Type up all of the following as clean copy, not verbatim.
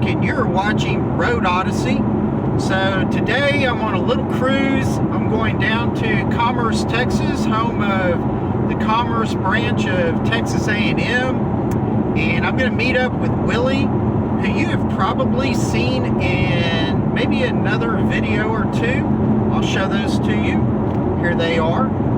And you're watching Road Odyssey. So today I'm on a little cruise. I'm going down to Commerce, Texas, home of the Commerce branch of Texas A&M, and I'm going to meet up with Willie, who you have probably seen in maybe another video or two. I'll show those to you. Here they are.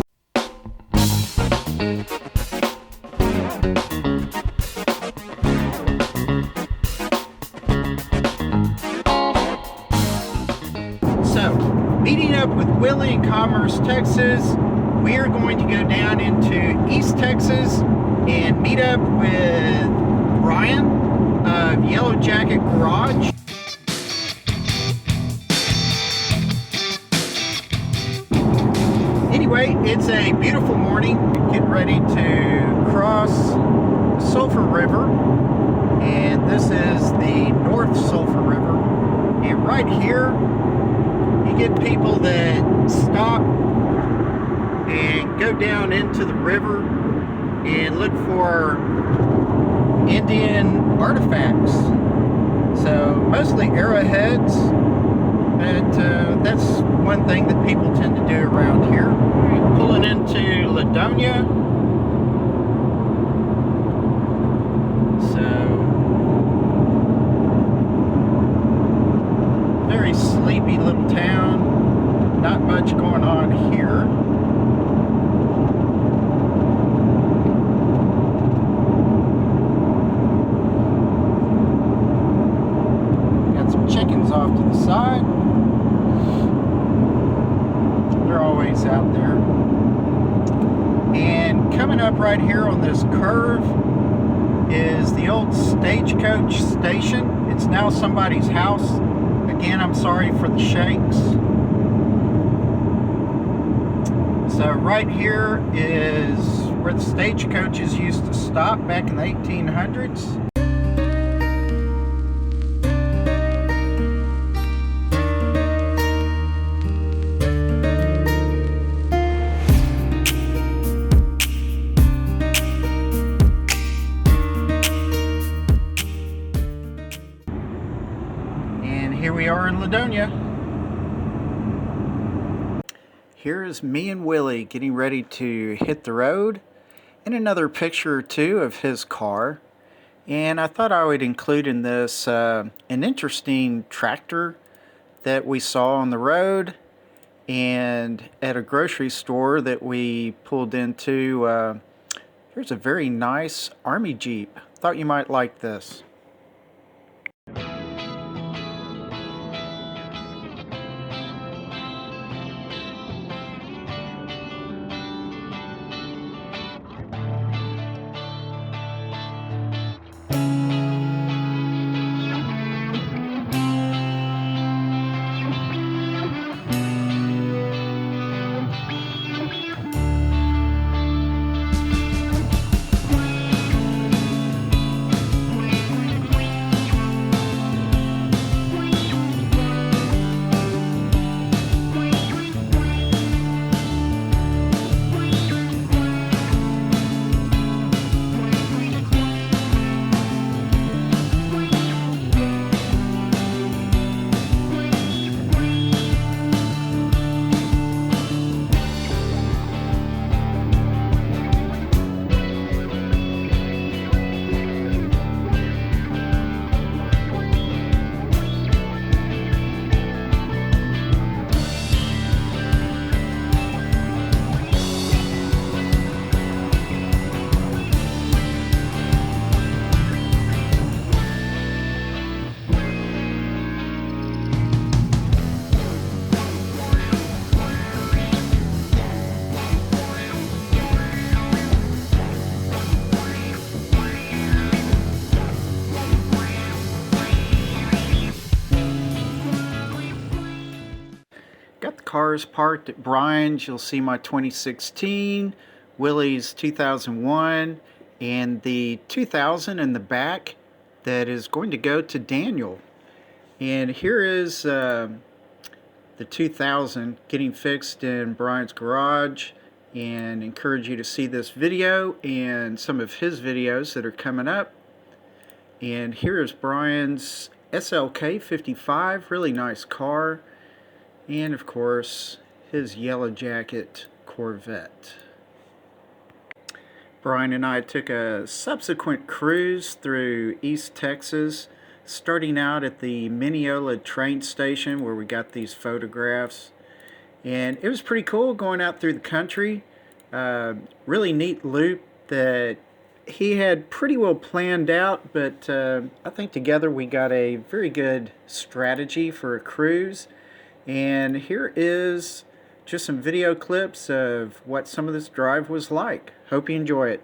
Meeting up with Willie in Commerce, Texas. We are going to go down into East Texas and meet up with Bryan of Yellow Jacket Garage. Anyway, it's a beautiful morning. Get ready to cross the Sulphur River, and this is the North Sulphur River. And right here you get people that stop and go down into the river and look for Indian artifacts. So mostly arrowheads, but that's one thing that people tend to do around here. We're pulling into Ladonia. Very sleepy little town. Not much going on here. Got some chickens off to the side. They're always out there. And coming up right here on this curve is the old stagecoach station. It's now somebody's house. Again, I'm sorry for the shakes. So right here is where the stagecoaches used to stop back in the 1800s. Here we are in Ladonia. Here is me and Willie getting ready to hit the road, and another picture or two of his car. And I thought I would include in this an interesting tractor that we saw on the road and at a grocery store that we pulled into. Here's a very nice Army Jeep. Thought you might like this. cars parked at Bryan's. You'll see my 2016, Willie's 2001, and the 2000 in the back that is going to go to Daniel. And here is the 2000 getting fixed in Bryan's garage, and encourage you to see this video and some of his videos that are coming up. And here is Bryan's SLK 55, really nice car, and of course his yellow jacket Corvette. Bryan and I took a subsequent cruise through East Texas, starting out at the Mineola train station where we got these photographs. And it was pretty cool going out through the country. Really neat loop that he had pretty well planned out, but I think together we got a very good strategy for a cruise. And here is just some video clips of what some of this drive was like. Hope you enjoy it.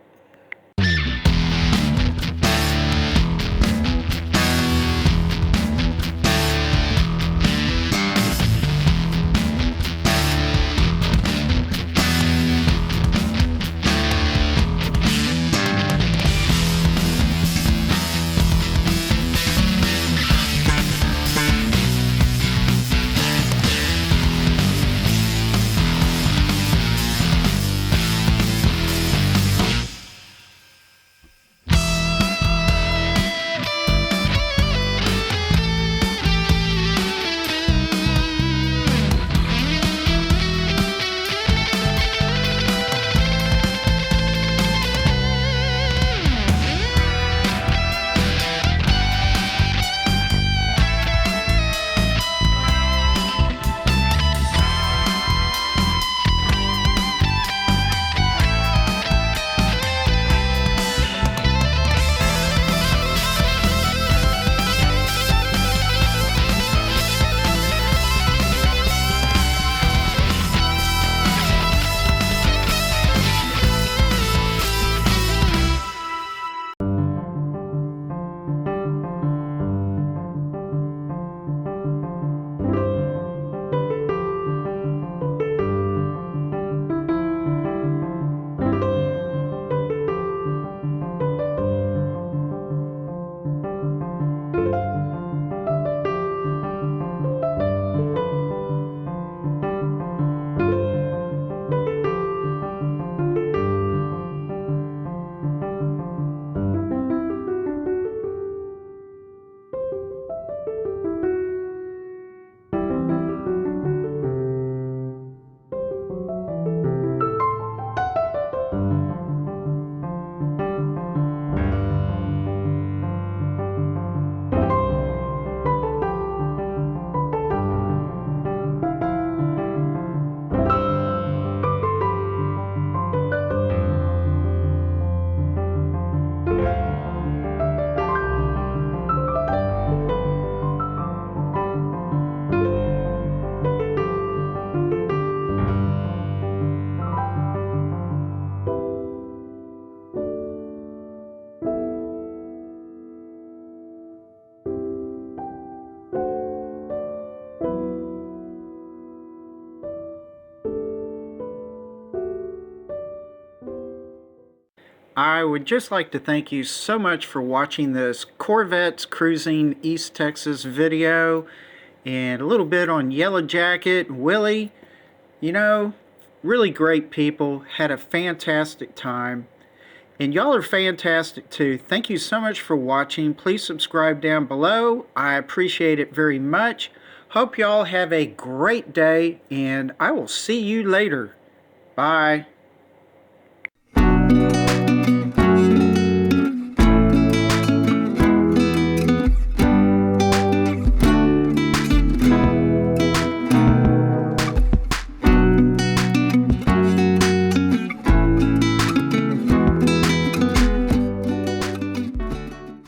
I would just like to thank you so much for watching this Corvettes Cruising East Texas video, and a little bit on Yellow Jacket, Willie. You know, really great people, had a fantastic time, and y'all are fantastic too. Thank you so much for watching. Please subscribe down below. I appreciate it very much. Hope y'all have a great day, and I will see you later. Bye.